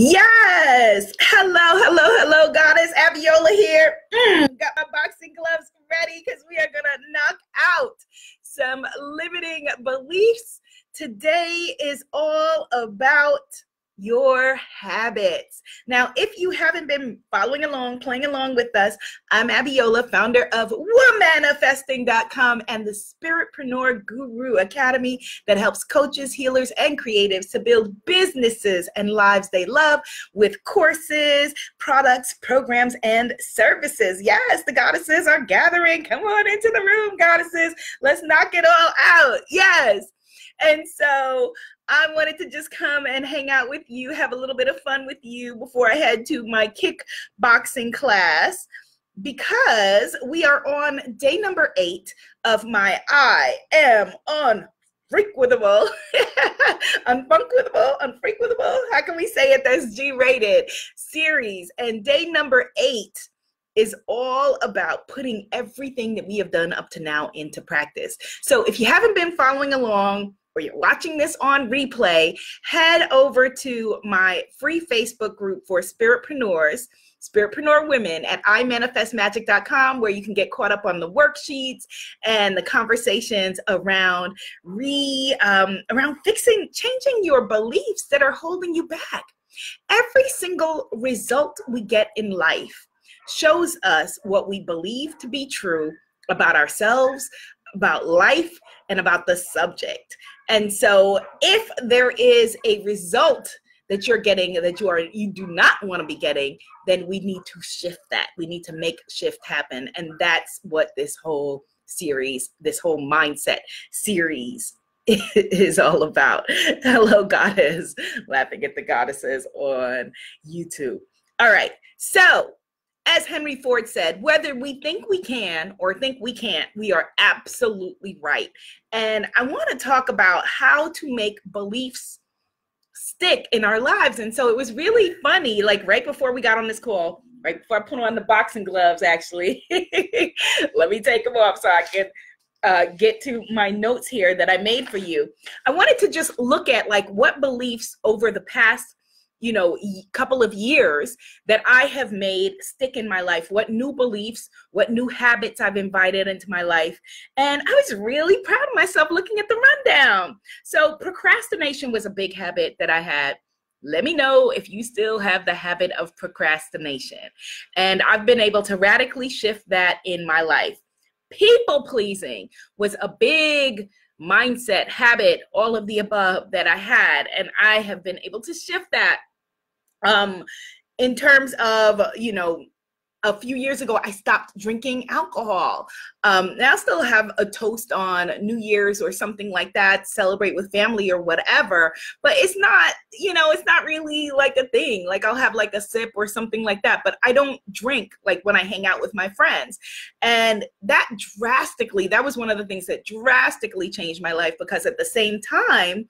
Yes. Hello, goddess. Abiola here. Got my boxing gloves ready because we are going to knock out some limiting beliefs. Today is all about your habits. Now, if you haven't been following along, playing along with us, I'm Abiola, founder of womanifesting.com and the Spiritpreneur Guru Academy that helps coaches, healers, and creatives to build businesses and lives they love with courses, products, programs, and services. Yes, the goddesses are gathering. Come on into the room, goddesses. Let's knock it all out. Yes. And so I wanted to just come and hang out with you, have a little bit of fun with you before I head to my kickboxing class, because we are on day number 8 of my I am unfrequentable, unfrequentable, how can we say it that's G-rated series. And day number 8 is all about putting everything that we have done up to now into practice. So if you haven't been following along, or you're watching this on replay, head over to my free Facebook group for Spiritpreneurs, Spiritpreneur Women at imanifestmagic.com, where you can get caught up on the worksheets and the conversations around changing your beliefs that are holding you back. Every single result we get in life shows us what we believe to be true about ourselves, about life, and about the subject. And so if there is a result that you're getting that you do not want to be getting, then we need to shift that. We need to make shift happen. And that's what this whole series, this whole mindset series is all about. Hello, goddess. Laughing at the goddesses on YouTube. All right. So as Henry Ford said, whether we think we can or think we can't, we are absolutely right. And I want to talk about how to make beliefs stick in our lives. And so it was really funny, like right before we got on this call, right before I put on the boxing gloves, actually, let me take them off so I can get to my notes here that I made for you. I wanted to just look at like what beliefs over the past couple of years that I have made stick in my life, what new beliefs, what new habits I've invited into my life. And I was really proud of myself looking at the rundown. So procrastination was a big habit that I had. Let me know if you still have the habit of procrastination. And I've been able to radically shift that in my life. People pleasing was a big mindset, habit, all of the above that I had. And I have been able to shift that. In terms of, a few years ago, I stopped drinking alcohol. Now I still have a toast on New Year's or something like that, celebrate with family or whatever, but it's not, it's not really like a thing. Like I'll have like a sip or something like that, but I don't drink like when I hang out with my friends. And that was one of the things that drastically changed my life, because at the same time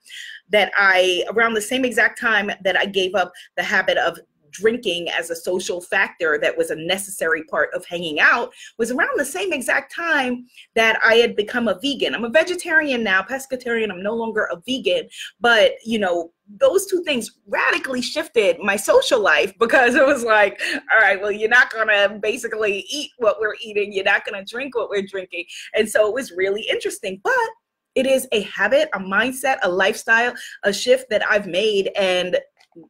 around the same exact time that I gave up the habit of drinking as a social factor that was a necessary part of hanging out, was around the same exact time that I had become a vegan. I'm a vegetarian now, pescatarian. I'm no longer a vegan, but those two things radically shifted my social life, because it was like, all right, well, you're not gonna basically eat what we're eating. You're not gonna drink what we're drinking. And so it was really interesting, but it is a habit, a mindset, a lifestyle, a shift that I've made, and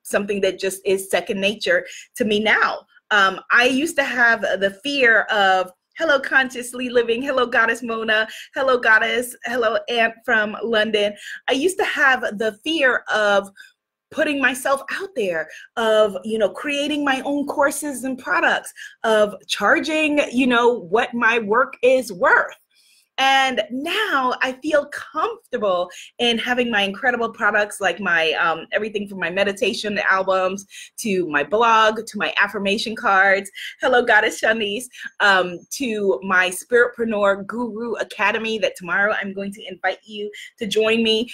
something that just is second nature to me now. I used to have the fear of, hello, consciously living. Hello, goddess Mona. Hello, goddess. Hello, Aunt from London. I used to have the fear of putting myself out there, of, creating my own courses and products, of charging, what my work is worth. And now I feel comfortable in having my incredible products, like my everything from my meditation albums to my blog to my affirmation cards. Hello, Goddess Shanice. To my Spiritpreneur Guru Academy that tomorrow I'm going to invite you to join me,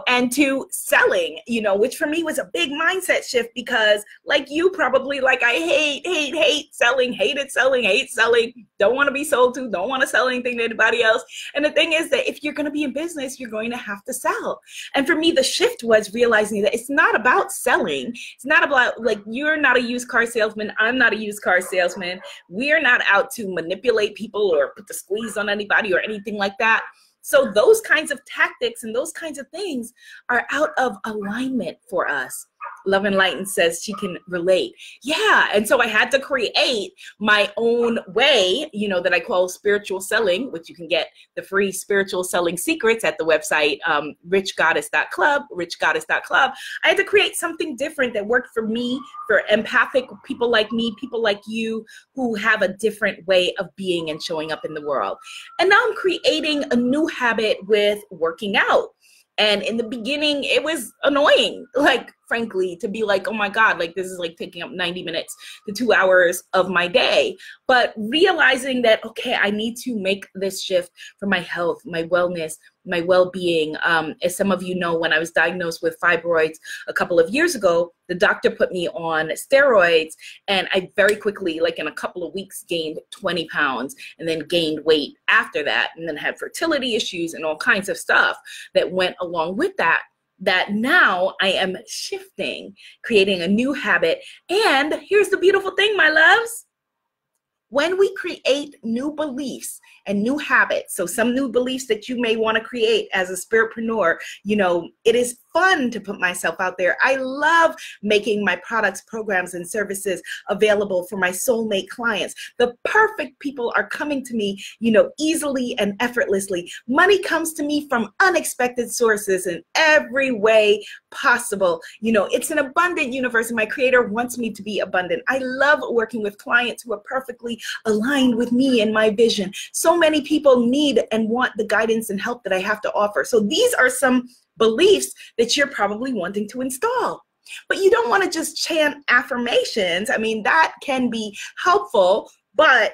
and to selling, which for me was a big mindset shift, because like you probably, like I hate selling, hated selling, hate selling, don't want to be sold to, don't want to sell anything to anybody else. else. And the thing is that if you're going to be in business, you're going to have to sell. And for me, the shift was realizing that it's not about selling. It's not about, like, you're not a used car salesman. I'm not a used car salesman. We're not out to manipulate people or put the squeeze on anybody or anything like that. So those kinds of tactics and those kinds of things are out of alignment for us. Love Enlightened says she can relate. Yeah, and so I had to create my own way, you know, that I call spiritual selling, which you can get the free spiritual selling secrets at the website, richgoddess.club, richgoddess.club. I had to create something different that worked for me, for empathic people like me, people like you, who have a different way of being and showing up in the world. And now I'm creating a new habit with working out. And in the beginning, it was annoying, like, frankly, to be like, oh my God, like, this is like taking up 90 minutes to 2 hours of my day. But realizing that, okay, I need to make this shift for my health, my wellness, my well-being. As some of you know, when I was diagnosed with fibroids a couple of years ago, the doctor put me on steroids, and I very quickly, like in a couple of weeks, gained 20 pounds and then gained weight after that, and then had fertility issues and all kinds of stuff that went along with that. That now I am shifting, creating a new habit. And here's the beautiful thing, my loves. When we create new beliefs and new habits, so some new beliefs that you may want to create as a spiritpreneur, you know, it is fun to put myself out there. I love making my products, programs, and services available for my soulmate clients. The perfect people are coming to me, you know, easily and effortlessly. Money comes to me from unexpected sources in every way possible. You know, it's an abundant universe, and my creator wants me to be abundant. I love working with clients who are perfectly aligned with me and my vision. So many people need and want the guidance and help that I have to offer. So these are some beliefs that you're probably wanting to install. But you don't want to just chant affirmations. I mean, that can be helpful, but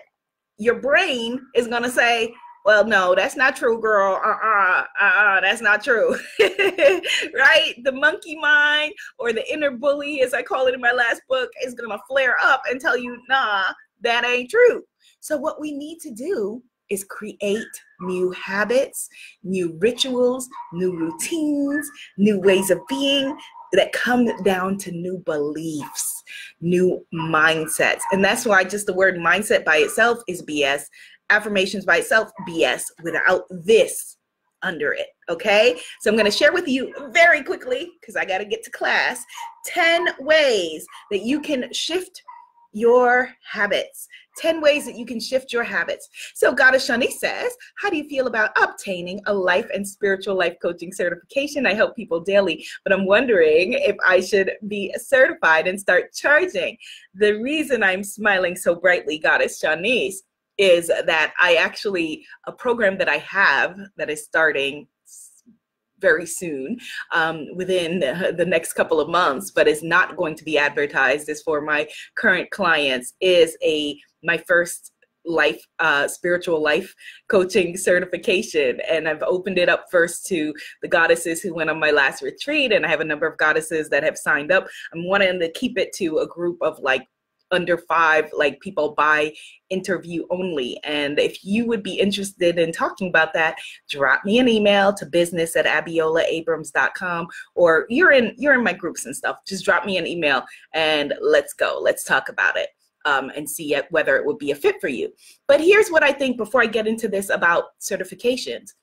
your brain is going to say, well, no, that's not true, girl. That's not true. Right? The monkey mind, or the inner bully, as I call it in my last book, is going to flare up and tell you, nah, that ain't true. So what we need to do is create new habits, new rituals, new routines, new ways of being that come down to new beliefs, new mindsets. And that's why just the word mindset by itself is BS. Affirmations by itself, BS, without this under it, okay? So I'm going to share with you very quickly, because I got to get to class, 10 ways that you can shift your habits. 10 ways that you can shift your habits. So Goddess Shani says, how do you feel about obtaining a life and spiritual life coaching certification? I help people daily, but I'm wondering if I should be certified and start charging. The reason I'm smiling so brightly, Goddess Shanice, is that I actually, a program that I have that is starting very soon, within the next couple of months, but is not going to be advertised, is for my current clients, is my first life, spiritual life coaching certification. And I've opened it up first to the goddesses who went on my last retreat, and I have a number of goddesses that have signed up. I'm wanting to keep it to a group of like under 5, like people by interview only. And if you would be interested in talking about that, drop me an email to business@abiolaabrams.com, or you're in my groups and stuff. Just drop me an email and let's go. Let's talk about it. And see whether it would be a fit for you. But here's what I think before I get into this about certifications.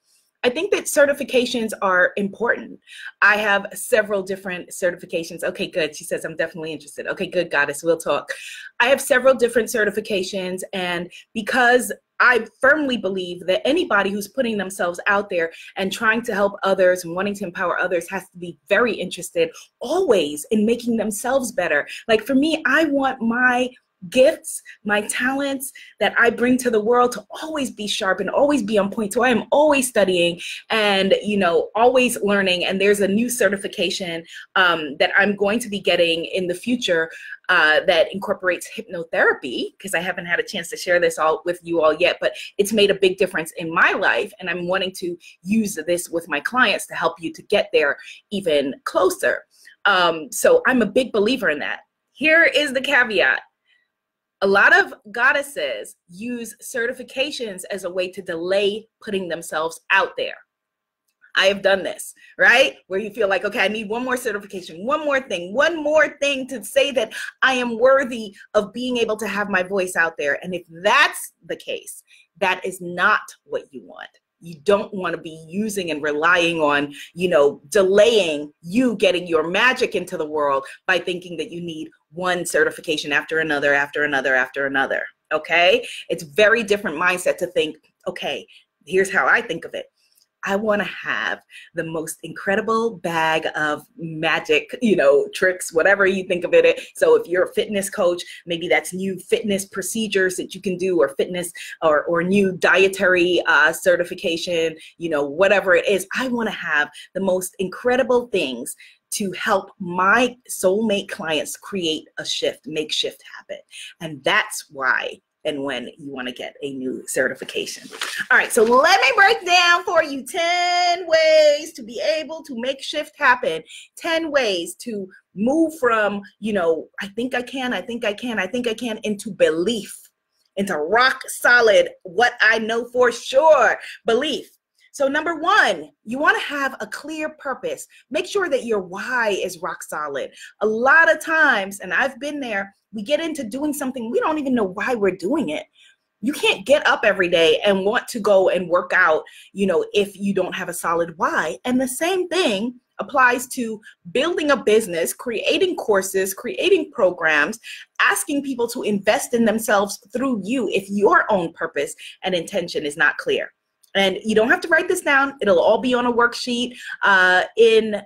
I think that certifications are important. I have several different certifications. Okay, good. She says, I'm definitely interested. Okay, good, goddess, we'll talk. I have several different certifications, and because I firmly believe that anybody who's putting themselves out there and trying to help others and wanting to empower others has to be very interested always in making themselves better. Like for me, I want my gifts, my talents that I bring to the world to always be sharp and always be on point. So I am always studying and, you know, always learning. And there's a new certification that I'm going to be getting in the future that incorporates hypnotherapy, because I haven't had a chance to share this all with you all yet, but it's made a big difference in my life. And I'm wanting to use this with my clients to help you to get there even closer. So I'm a big believer in that. Here is the caveat. A lot of goddesses use certifications as a way to delay putting themselves out there. I have done this, right? Where you feel like, okay, I need one more certification, one more thing to say that I am worthy of being able to have my voice out there. And if that's the case, that is not what you want. You don't want to be using and relying on, delaying you getting your magic into the world by thinking that you need one certification after another, after another, after another. Okay? It's very different mindset to think, okay, here's how I think of it. I want to have the most incredible bag of magic, tricks, whatever you think of it. So if you're a fitness coach, maybe that's new fitness procedures that you can do, or fitness or new dietary certification, whatever it is. I want to have the most incredible things to help my soulmate clients create a shift, make shift happen. And that's why and when you want to get a new certification. All right, so let me break down for you 10 ways to be able to make shift happen, 10 ways to move from, I think I can, into belief, into rock solid, what I know for sure, belief. So number one, you want to have a clear purpose. Make sure that your why is rock solid. A lot of times, and I've been there, we get into doing something, we don't even know why we're doing it. You can't get up every day and want to go and work out, if you don't have a solid why. And the same thing applies to building a business, creating courses, creating programs, asking people to invest in themselves through you if your own purpose and intention is not clear. And you don't have to write this down. It'll all be on a worksheet in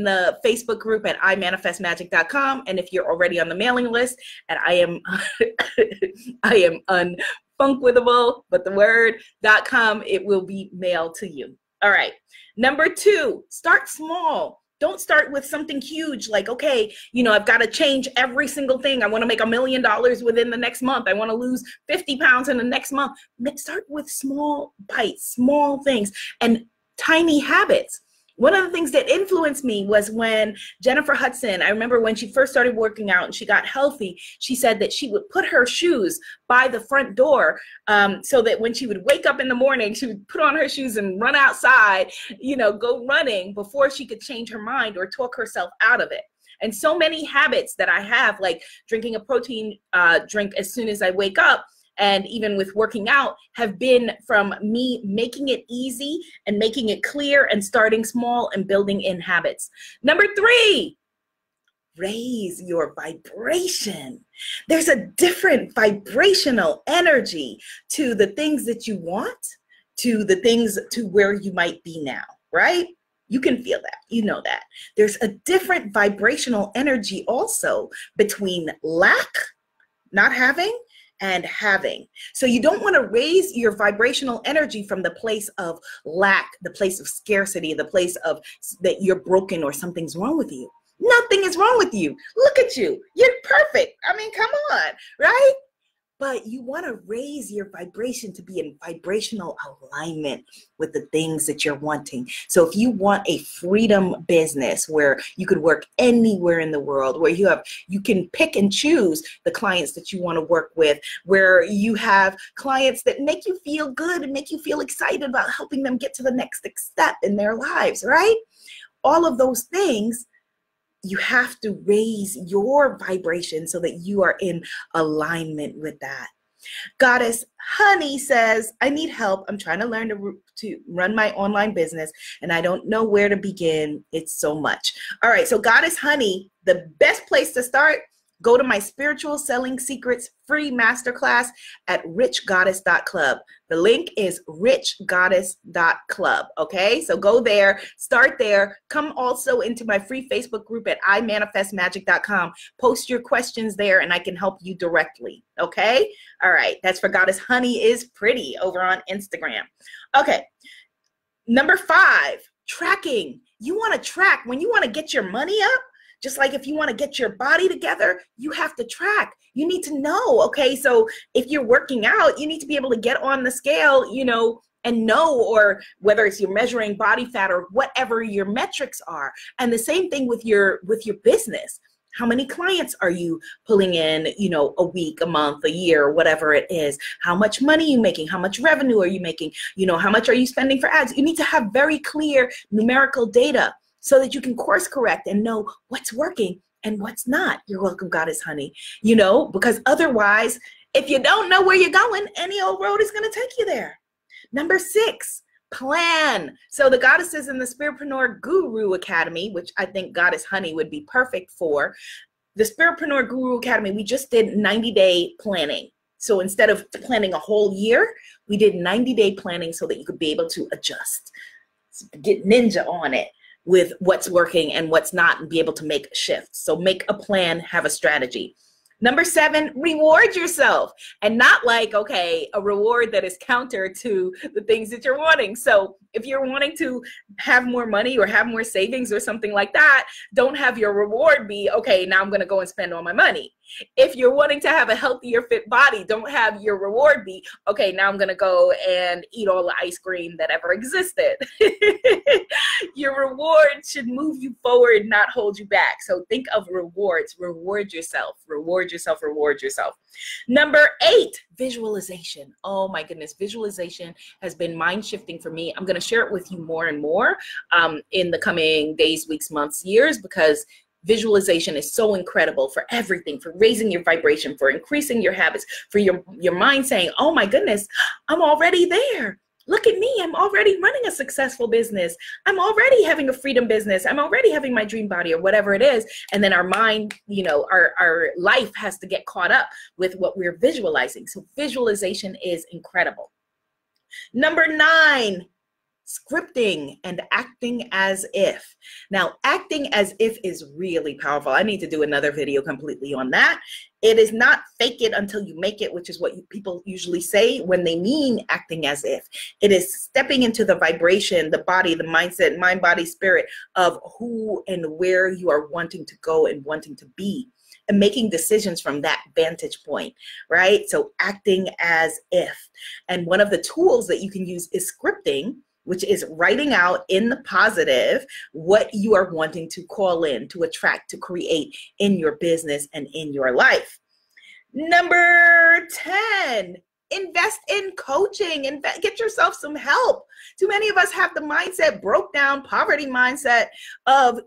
the Facebook group at imanifestmagic.com. And if you're already on the mailing list, and I am unfunkwithable, but the word.com, it will be mailed to you. All right. Number two, start small. Don't start with something huge like, okay, I've got to change every single thing. I want to make $1 million within the next month. I want to lose 50 pounds in the next month. Start with small bites, small things, and tiny habits. One of the things that influenced me was when Jennifer Hudson, I remember when she first started working out and she got healthy, she said that she would put her shoes by the front door so that when she would wake up in the morning, she would put on her shoes and run outside, go running before she could change her mind or talk herself out of it. And so many habits that I have, like drinking a protein drink as soon as I wake up, and even with working out, have been from me making it easy and making it clear and starting small and building in habits. Number three, raise your vibration. There's a different vibrational energy to the things that you want, to the things to where you might be now, right? You can feel that, that. There's a different vibrational energy also between lack, not having, and having. So you don't want to raise your vibrational energy from the place of lack, the place of scarcity, the place of that you're broken or something's wrong with you. Nothing is wrong with you. Look at you. You're perfect. I mean, come on, right? But you want to raise your vibration to be in vibrational alignment with the things that you're wanting. So if you want a freedom business where you could work anywhere in the world, where you can pick and choose the clients that you want to work with, where you have clients that make you feel good and make you feel excited about helping them get to the next step in their lives, right? All of those things, you have to raise your vibration so that you are in alignment with that. Goddess Honey says, I need help. I'm trying to learn to run my online business and I don't know where to begin. It's so much. All right. So Goddess Honey, the best place to start, go to my Spiritual Selling Secrets free masterclass at richgoddess.club. The link is richgoddess.club. Okay, so go there, start there. Come also into my free Facebook group at imanifestmagic.com. Post your questions there and I can help you directly. Okay, all right, that's for Goddess Honey is Pretty over on Instagram. Okay, number 5, tracking. You want to track when you want to get your money up. Just like if you want to get your body together, you have to track. You need to know, okay? So if you're working out, you need to be able to get on the scale, and know, or whether it's you're measuring body fat or whatever your metrics are. And the same thing with your business. How many clients are you pulling in, a week, a month, a year, whatever it is? How much money are you making? How much revenue are you making? How much are you spending for ads? You need to have very clear numerical data so that you can course correct and know what's working and what's not. You're welcome, Goddess Honey. Because otherwise, if you don't know where you're going, any old road is going to take you there. Number 6, plan. So the Goddesses in the Spiritpreneur Guru Academy, which I think Goddess Honey would be perfect for, the Spiritpreneur Guru Academy, we just did 90-day planning. So instead of planning a whole year, we did 90-day planning so that you could be able to adjust, get ninja on it with what's working and what's not, and be able to make shifts. So make a plan, have a strategy. Number 7, reward yourself, and not like, okay, a reward that is counter to the things that you're wanting. So if you're wanting to have more money or have more savings or something like that, don't have your reward be, okay, now I'm going to go and spend all my money. If you're wanting to have a healthier, fit body, don't have your reward be, okay, now I'm going to go and eat all the ice cream that ever existed. Your reward should move you forward, not hold you back. So think of rewards. Reward yourself. Reward yourself. Reward yourself. Number 8, visualization. Oh my goodness. Visualization has been mind shifting for me. I'm going to share it with you more and more in the coming days, weeks, months, years, because visualization is so incredible for everything, for raising your vibration, for increasing your habits, for your mind saying, oh my goodness, I'm already there. Look at me. I'm already running a successful business. I'm already having a freedom business. I'm already having my dream body, or whatever it is. And then our mind, our life has to get caught up with what we're visualizing. So visualization is incredible. Number 9, scripting and acting as if. Now, acting as if is really powerful. I need to do another video completely on that. It is not fake it until you make it, which is what people usually say when they mean acting as if. It is stepping into the vibration, the body, the mindset, mind, body, spirit of who and where you are wanting to go and wanting to be, and making decisions from that vantage point, right? So acting as if. And one of the tools that you can use is scripting, which is writing out in the positive what you are wanting to call in, to attract, to create in your business and in your life. Number 10, invest in coaching and get yourself some help. Too many of us have the mindset, broke down poverty mindset of,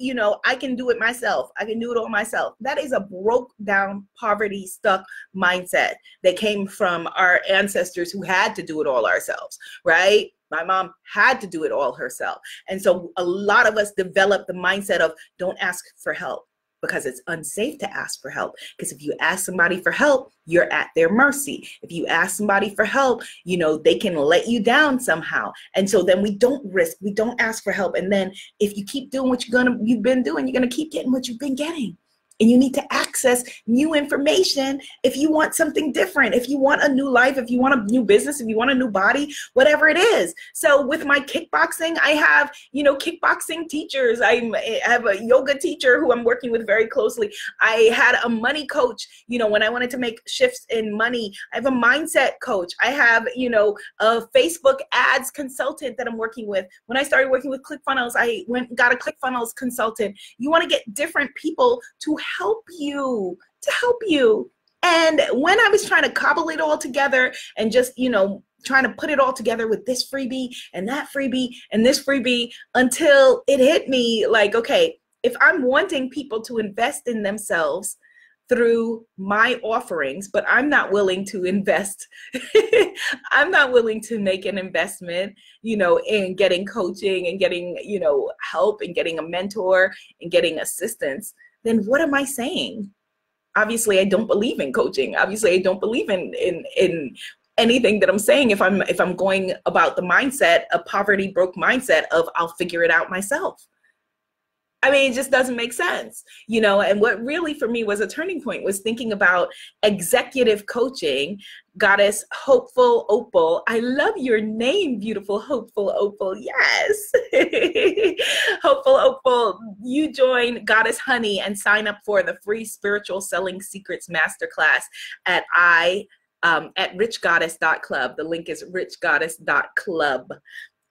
I can do it myself. I can do it all myself. That is a broke down, poverty stuck mindset that came from our ancestors who had to do it all ourselves, right? My mom had to do it all herself. And so a lot of us develop the mindset of don't ask for help, because it's unsafe to ask for help. Because if you ask somebody for help, you're at their mercy. If you ask somebody for help, they can let you down somehow. And so then we don't risk, we don't ask for help. And then if you keep doing what you've been doing, you're going to keep getting what you've been getting. And you need to access new information if you want something different, if you want a new life, if you want a new business, if you want a new body, whatever it is. So with my kickboxing, I have, kickboxing teachers. I have a yoga teacher who I'm working with very closely. I had a money coach, when I wanted to make shifts in money. I have a mindset coach. I have, a Facebook ads consultant that I'm working with. When I started working with ClickFunnels, I got a ClickFunnels consultant. You want to get different people to help you. And when I was trying to cobble it all together and just, trying to put it all together with this freebie and that freebie and this freebie, until it hit me like, okay, if I'm wanting people to invest in themselves through my offerings, but I'm not willing to invest, I'm not willing to make an investment, in getting coaching and getting, help and getting a mentor and getting assistance, then what am I saying? Obviously, I don't believe in coaching. Obviously, I don't believe in anything that I'm saying if I'm going about the mindset, a poverty broke mindset of I'll figure it out myself. I mean, it just doesn't make sense, and what really for me was a turning point was thinking about executive coaching. Goddess Hopeful Opal. I love your name, beautiful Hopeful Opal. Yes. Hopeful Opal, you join Goddess Honey and sign up for the free Spiritual Selling Secrets Masterclass at richgoddess.club. The link is richgoddess.club.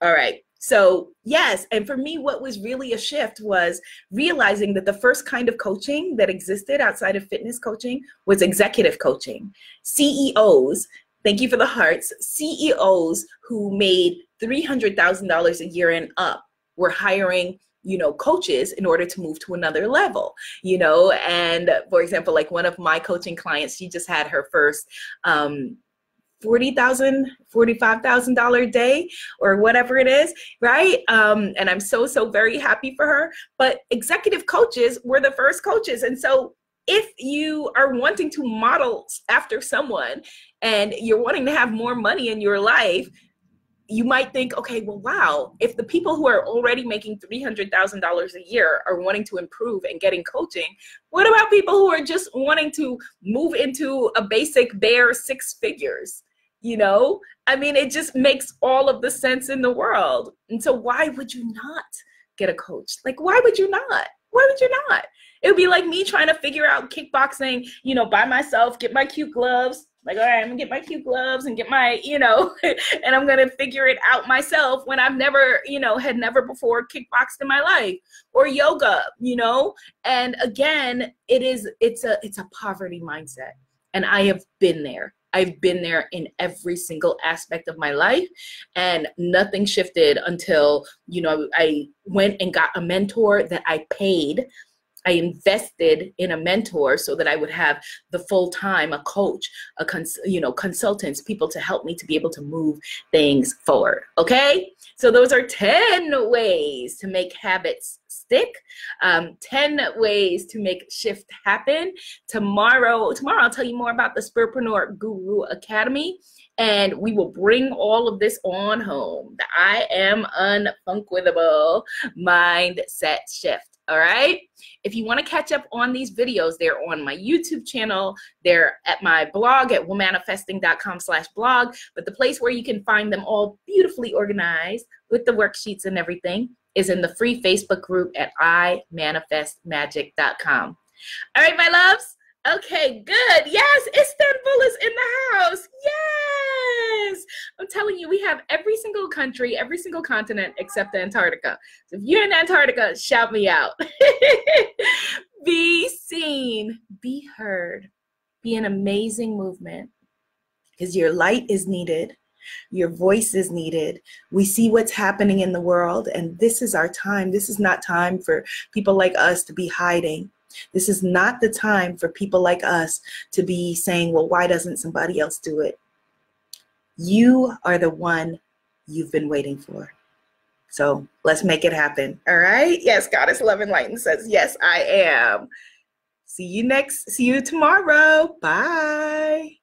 All right. So yes, and for me, what was really a shift was realizing that the first kind of coaching that existed outside of fitness coaching was executive coaching. CEOs, thank you for the hearts, CEOs who made $300,000 a year and up were hiring, you know, coaches in order to move to another level, you know. And for example, like one of my coaching clients, she just had her first $40,000, $45,000 day or whatever it is, right? And I'm so very happy for her. But executive coaches were the first coaches. And so if you are wanting to model after someone and you're wanting to have more money in your life, you might think, okay, well, wow, if the people who are already making $300,000 a year are wanting to improve and getting coaching, what about people who are just wanting to move into a basic bare 6 figures? You know, I mean, it just makes all of the sense in the world. And so why would you not get a coach? Like, why would you not? Why would you not? It would be like me trying to figure out kickboxing, you know, by myself, get my cute gloves. Like, all right, I'm gonna get my cute gloves and get my, you know, and I'm gonna figure it out myself when I've never, you know, had never before kickboxed in my life, or yoga, you know. And again, it's a poverty mindset. And I have been there. I've been there in every single aspect of my life, and nothing shifted until, you know, I went and got a mentor that I paid. I invested in a mentor so that I would have the full time, a coach, consultants, people to help me to be able to move things forward. Okay. So those are 10 ways to make habits stick, 10 ways to make shift happen. Tomorrow I'll tell you more about the Spiritpreneur Guru Academy, and we will bring all of this on home. The I am unfunkwithable mindset shift. All right. If you want to catch up on these videos, they're on my YouTube channel. They're at my blog at womanifesting.com/blog. But the place where you can find them all beautifully organized with the worksheets and everything is in the free Facebook group at imanifestmagic.com. All right, my loves. Okay, good. Yes, Istanbul is in the house. Yes. I'm telling you, we have every single country, every single continent except Antarctica. So if you're in Antarctica, shout me out. Be seen, be heard, be an amazing movement, because your light is needed. Your voice is needed. We see what's happening in the world, and this is our time. This is not time for people like us to be hiding. This is not the time for people like us to be saying, well, why doesn't somebody else do it? You are the one you've been waiting for. So let's make it happen. All right. Yes, Goddess Love and Light says, yes, I am. See you tomorrow. Bye.